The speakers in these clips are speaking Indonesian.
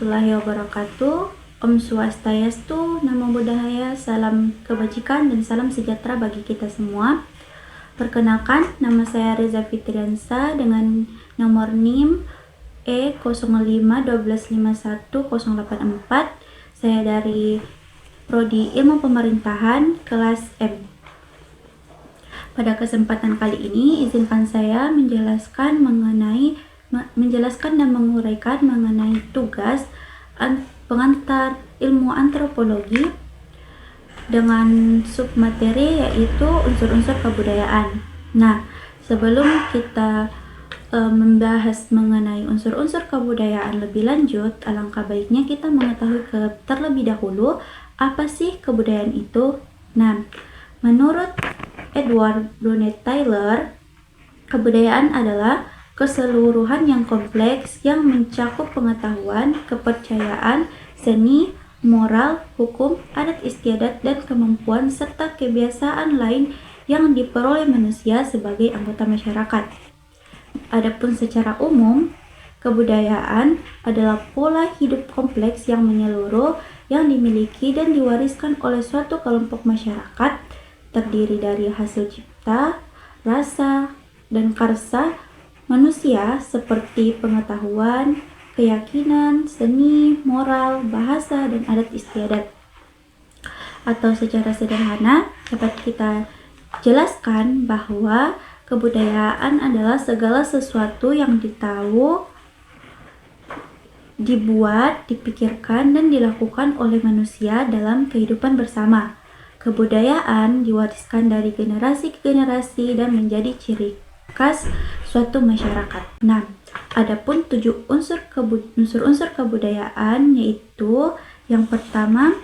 warahmatullahi wabarakatuh. Om Swastiastu, Namo Buddhaya, salam kebajikan dan salam sejahtera bagi kita semua. Perkenalkan, nama saya Reza Fitriansa dengan nomor NIM E0512510084. Saya dari Prodi Ilmu Pemerintahan kelas M. Pada kesempatan kali ini, izinkan saya menjelaskan dan menguraikan mengenai tugas pengantar ilmu antropologi dengan submateri yaitu unsur-unsur kebudayaan. Nah, sebelum kita membahas mengenai unsur-unsur kebudayaan lebih lanjut, alangkah baiknya kita mengetahui terlebih dahulu apa sih kebudayaan itu. Nah, menurut Edward Brunet Taylor, kebudayaan adalah keseluruhan yang kompleks yang mencakup pengetahuan, kepercayaan, seni, moral, hukum, adat istiadat, dan kemampuan serta kebiasaan lain yang diperoleh manusia sebagai anggota masyarakat. Adapun secara umum, kebudayaan adalah pola hidup kompleks yang menyeluruh yang dimiliki dan diwariskan oleh suatu kelompok masyarakat, terdiri dari hasil cipta, rasa, dan karsa manusia seperti pengetahuan, keyakinan, seni, moral, bahasa, dan adat istiadat. Atau secara sederhana dapat kita jelaskan bahwa kebudayaan adalah segala sesuatu yang ditahu, dibuat, dipikirkan, dan dilakukan oleh manusia dalam kehidupan bersama. Kebudayaan diwariskan dari generasi ke generasi dan menjadi ciri khas suatu masyarakat. Nah, adapun 7 unsur-unsur kebudayaan yaitu yang pertama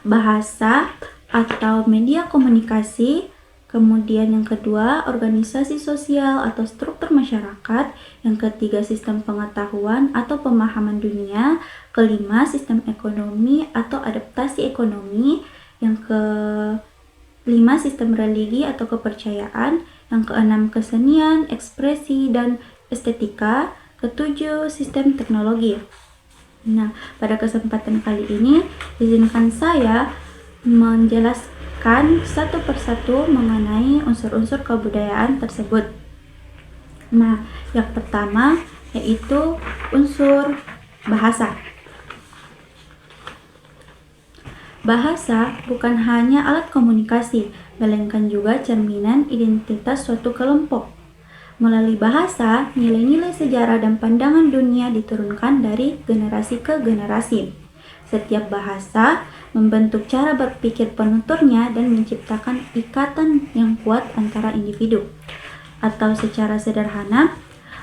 bahasa atau media komunikasi, kemudian yang kedua organisasi sosial atau struktur masyarakat, yang ketiga sistem pengetahuan atau pemahaman dunia, kelima sistem ekonomi atau adaptasi ekonomi, yang kelima sistem religi atau kepercayaan, yang keenam kesenian, ekspresi, dan estetika, ketujuh sistem teknologi. Nah, pada kesempatan kali ini izinkan saya menjelaskan satu persatu mengenai unsur-unsur kebudayaan tersebut. Nah, yang pertama yaitu unsur bahasa. Bahasa bukan hanya alat komunikasi, melainkan juga cerminan identitas suatu kelompok. Melalui bahasa, nilai-nilai sejarah dan pandangan dunia diturunkan dari generasi ke generasi. Setiap bahasa membentuk cara berpikir penuturnya dan menciptakan ikatan yang kuat antara individu. Atau secara sederhana,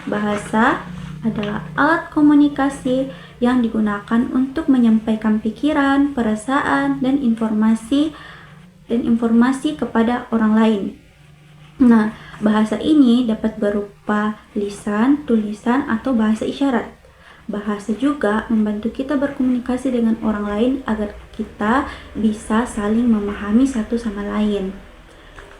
bahasa adalah alat komunikasi yang digunakan untuk menyampaikan pikiran, perasaan, dan informasi kepada orang lain. Nah, bahasa ini dapat berupa lisan, tulisan, atau bahasa isyarat. Bahasa juga membantu kita berkomunikasi dengan orang lain agar kita bisa saling memahami satu sama lain.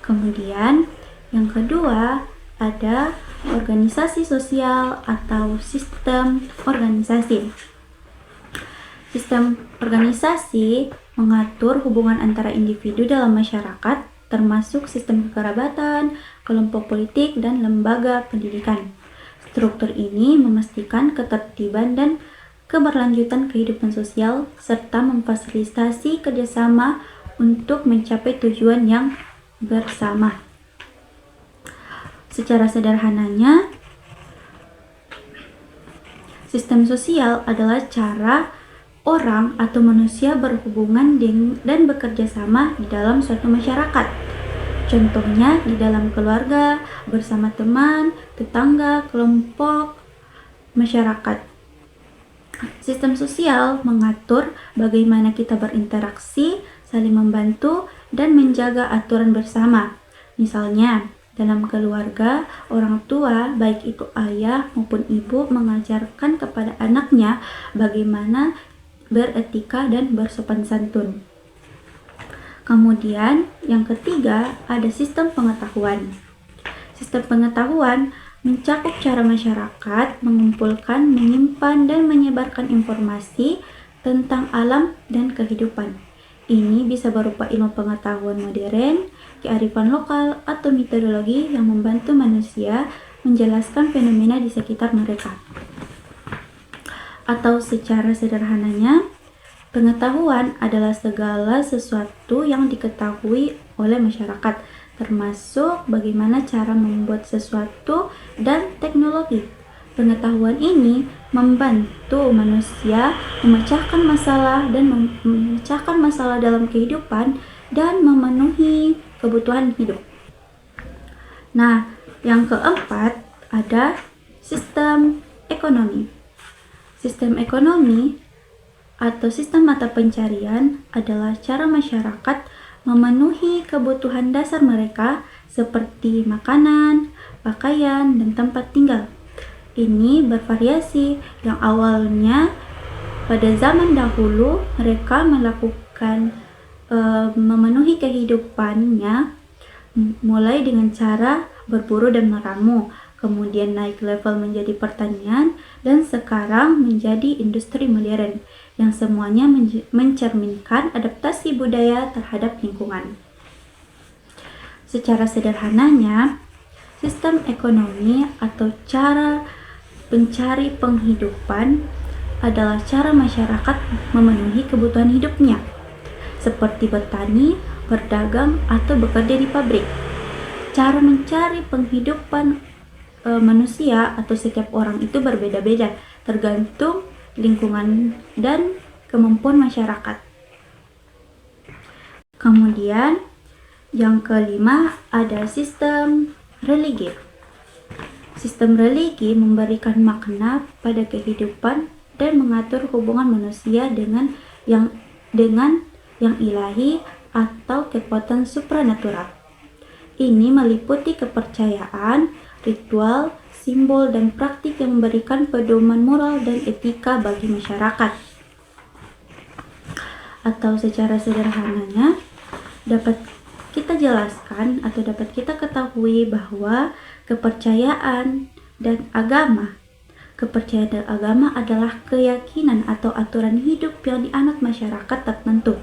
Kemudian, yang kedua ada organisasi sosial atau sistem organisasi. Sistem organisasi mengatur hubungan antara individu dalam masyarakat, termasuk sistem kekerabatan, kelompok politik, dan lembaga pendidikan. Struktur ini memastikan ketertiban dan keberlanjutan kehidupan sosial, serta memfasilitasi kerjasama untuk mencapai tujuan yang bersama. Secara sederhananya, sistem sosial adalah cara orang atau manusia berhubungan dan bekerja sama di dalam suatu masyarakat. Contohnya di dalam keluarga, bersama teman, tetangga, kelompok, masyarakat. Sistem sosial mengatur bagaimana kita berinteraksi, saling membantu, dan menjaga aturan bersama. Misalnya, dalam keluarga, orang tua, baik itu ayah maupun ibu, mengajarkan kepada anaknya bagaimana beretika dan bersopan santun. Kemudian, yang ketiga ada sistem pengetahuan. Sistem pengetahuan mencakup cara masyarakat mengumpulkan, menyimpan, dan menyebarkan informasi tentang alam dan kehidupan. Ini bisa berupa ilmu pengetahuan modern, kearifan lokal, atau metodologi yang membantu manusia menjelaskan fenomena di sekitar mereka. Atau secara sederhananya, pengetahuan adalah segala sesuatu yang diketahui oleh masyarakat, termasuk bagaimana cara membuat sesuatu dan teknologi. Pengetahuan ini membantu manusia memecahkan masalah dalam kehidupan dan memenuhi kebutuhan hidup. Nah, yang keempat ada sistem ekonomi. Sistem ekonomi atau sistem mata pencarian adalah cara masyarakat memenuhi kebutuhan dasar mereka seperti makanan, pakaian, dan tempat tinggal. Ini bervariasi, yang awalnya pada zaman dahulu mereka melakukan memenuhi kehidupannya mulai dengan cara berburu dan meramu, kemudian naik level menjadi pertanian, dan sekarang menjadi industri modern yang semuanya mencerminkan adaptasi budaya terhadap lingkungan. Secara sederhananya, sistem ekonomi atau cara pencari penghidupan adalah cara masyarakat memenuhi kebutuhan hidupnya, seperti bertani, berdagang, atau bekerja di pabrik. Cara mencari penghidupan manusia atau setiap orang itu berbeda-beda, tergantung lingkungan dan kemampuan masyarakat. Kemudian, yang kelima ada sistem religi. Sistem religi memberikan makna pada kehidupan dan mengatur hubungan manusia dengan yang ilahi atau kekuatan supranatural. Ini meliputi kepercayaan, ritual, simbol, dan praktik yang memberikan pedoman moral dan etika bagi masyarakat. Atau secara sederhananya, dapat kita jelaskan atau dapat kita ketahui bahwa kepercayaan dan agama adalah keyakinan atau aturan hidup yang dianut masyarakat tertentu.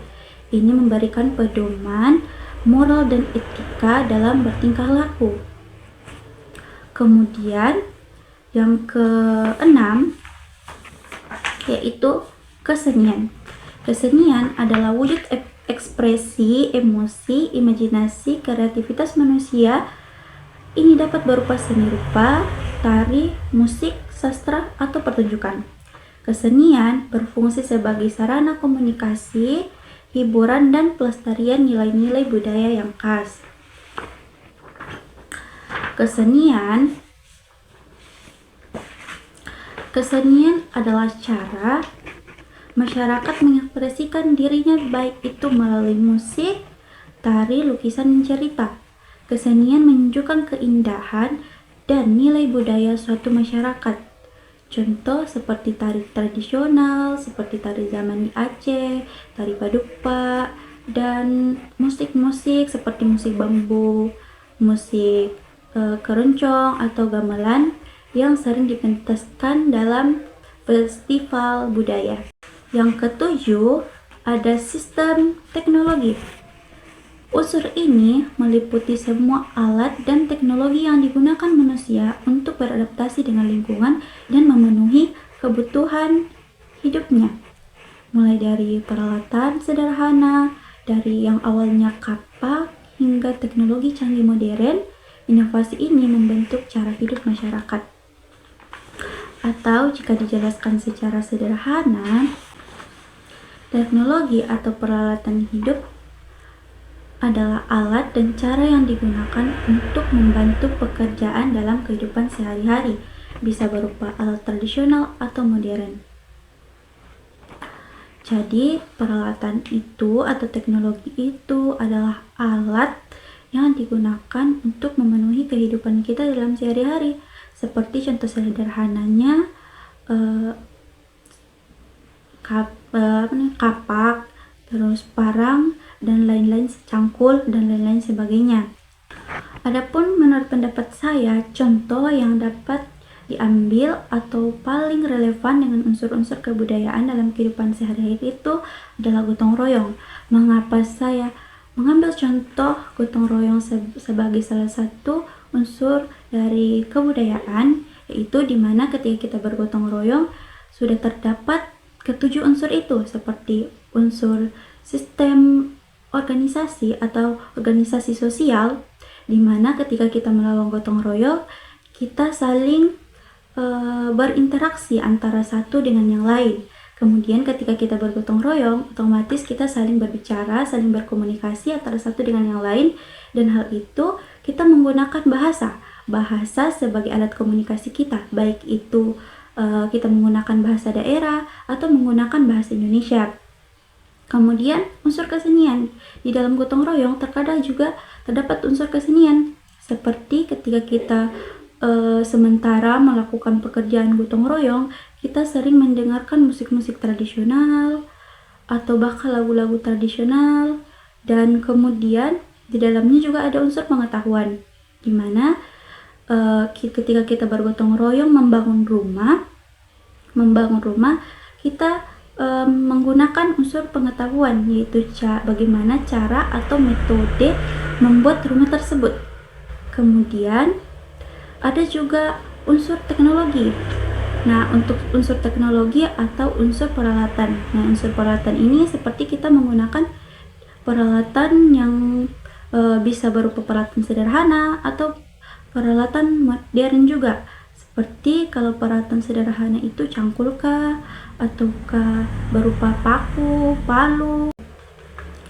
Ini memberikan pedoman moral dan etika dalam bertingkah laku. Kemudian yang keenam yaitu kesenian. Kesenian adalah wujud ekspresi, emosi, imajinasi, kreativitas manusia. Ini dapat berupa seni rupa, tari, musik, sastra, atau pertunjukan. Kesenian berfungsi sebagai sarana komunikasi, hiburan, dan pelestarian nilai-nilai budaya yang khas. Kesenian adalah cara masyarakat mengekspresikan dirinya, baik itu melalui musik, tari, lukisan, dan cerita. Kesenian menunjukkan keindahan dan nilai budaya suatu masyarakat. Contoh seperti tari tradisional, seperti tari zaman di Aceh, tari padupa, dan musik-musik seperti musik bambu, musik keroncong atau gamelan yang sering dipentaskan dalam festival budaya. Yang ketujuh, ada sistem teknologi. Unsur ini meliputi semua alat dan teknologi yang digunakan manusia untuk beradaptasi dengan lingkungan dan memenuhi kebutuhan hidupnya. Mulai dari peralatan sederhana, dari yang awalnya kapak hingga teknologi canggih modern, inovasi ini membentuk cara hidup masyarakat. Atau jika dijelaskan secara sederhana, teknologi atau peralatan hidup adalah alat dan cara yang digunakan untuk membantu pekerjaan dalam kehidupan sehari-hari, bisa berupa alat tradisional atau modern. Jadi, peralatan itu atau teknologi itu adalah alat yang digunakan untuk memenuhi kehidupan kita dalam sehari-hari. Seperti contoh sederhananya, kapak, terus parang, dan lain-lain, cangkul, dan lain-lain sebagainya. Adapun menurut pendapat saya, contoh yang dapat diambil atau paling relevan dengan unsur-unsur kebudayaan dalam kehidupan sehari-hari itu adalah gotong royong. Mengapa saya mengambil contoh gotong royong sebagai salah satu unsur dari kebudayaan, yaitu dimana ketika kita bergotong royong sudah terdapat ketujuh unsur itu, seperti unsur sistem organisasi atau organisasi sosial, di mana ketika kita melakukan gotong royong, kita saling berinteraksi antara satu dengan yang lain. Kemudian ketika kita bergotong royong, otomatis kita saling berbicara, saling berkomunikasi antara satu dengan yang lain, dan hal itu kita menggunakan bahasa sebagai alat komunikasi kita, baik itu kita menggunakan bahasa daerah atau menggunakan bahasa Indonesia. Kemudian unsur kesenian. Di dalam gotong royong terkadang juga terdapat unsur kesenian, seperti ketika kita sementara melakukan pekerjaan gotong royong, kita sering mendengarkan musik-musik tradisional atau bahkan lagu-lagu tradisional, dan kemudian di dalamnya juga ada unsur pengetahuan, di mana ketika kita bergotong royong membangun rumah, kita menggunakan unsur pengetahuan, yaitu bagaimana cara atau metode membuat rumah tersebut. Kemudian ada juga unsur teknologi. Nah, untuk unsur teknologi atau unsur peralatan. Nah, unsur peralatan ini seperti kita menggunakan peralatan yang bisa berupa peralatan sederhana atau peralatan modern juga. Seperti kalau peralatan sederhana itu cangkulkah, ataukah berupa paku, palu.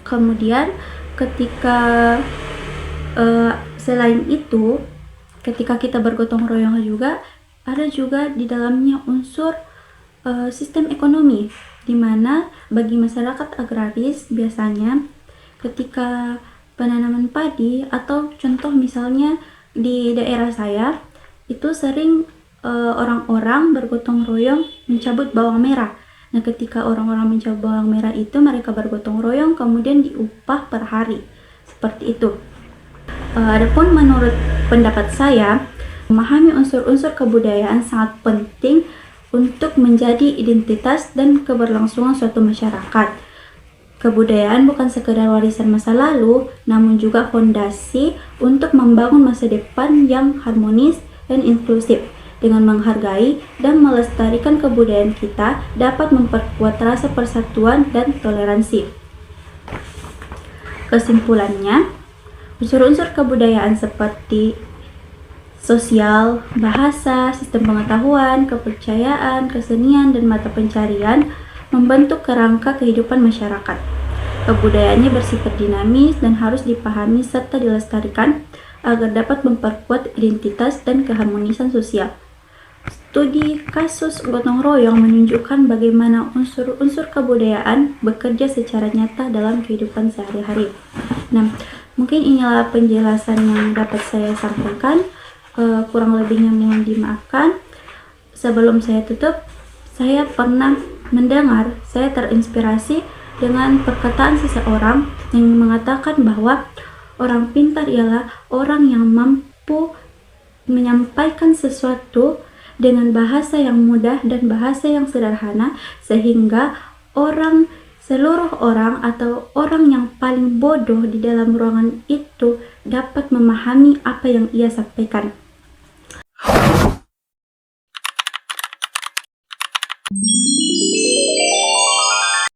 Kemudian ketika selain itu, ketika kita bergotong royong juga ada juga di dalamnya unsur sistem ekonomi, di mana bagi masyarakat agraris biasanya ketika penanaman padi, atau contoh misalnya di daerah saya itu sering orang-orang bergotong royong mencabut bawang merah. Nah, ketika orang-orang mencabut bawang merah itu, mereka bergotong royong kemudian diupah per hari, seperti itu. Adapun menurut pendapat saya, memahami unsur-unsur kebudayaan sangat penting untuk menjadi identitas dan keberlangsungan suatu masyarakat. Kebudayaan bukan sekedar warisan masa lalu, namun juga fondasi untuk membangun masa depan yang harmonis dan inklusif. Dengan menghargai dan melestarikan kebudayaan kita dapat memperkuat rasa persatuan dan toleransi. Kesimpulannya, unsur-unsur kebudayaan seperti sosial, bahasa, sistem pengetahuan, kepercayaan, kesenian, dan mata pencarian membentuk kerangka kehidupan masyarakat. Kebudayaannya bersifat dinamis dan harus dipahami serta dilestarikan agar dapat memperkuat identitas dan keharmonisan sosial. Studi kasus gotong royong menunjukkan bagaimana unsur-unsur kebudayaan bekerja secara nyata dalam kehidupan sehari-hari. Nah, mungkin inilah penjelasan yang dapat saya sampaikan. Kurang lebihnya mohon dimaafkan. Sebelum saya tutup, saya pernah mendengar, saya terinspirasi dengan perkataan seseorang yang mengatakan bahwa orang pintar ialah orang yang mampu menyampaikan sesuatu dengan bahasa yang mudah dan bahasa yang sederhana, sehingga seluruh orang atau orang yang paling bodoh di dalam ruangan itu dapat memahami apa yang ia sampaikan.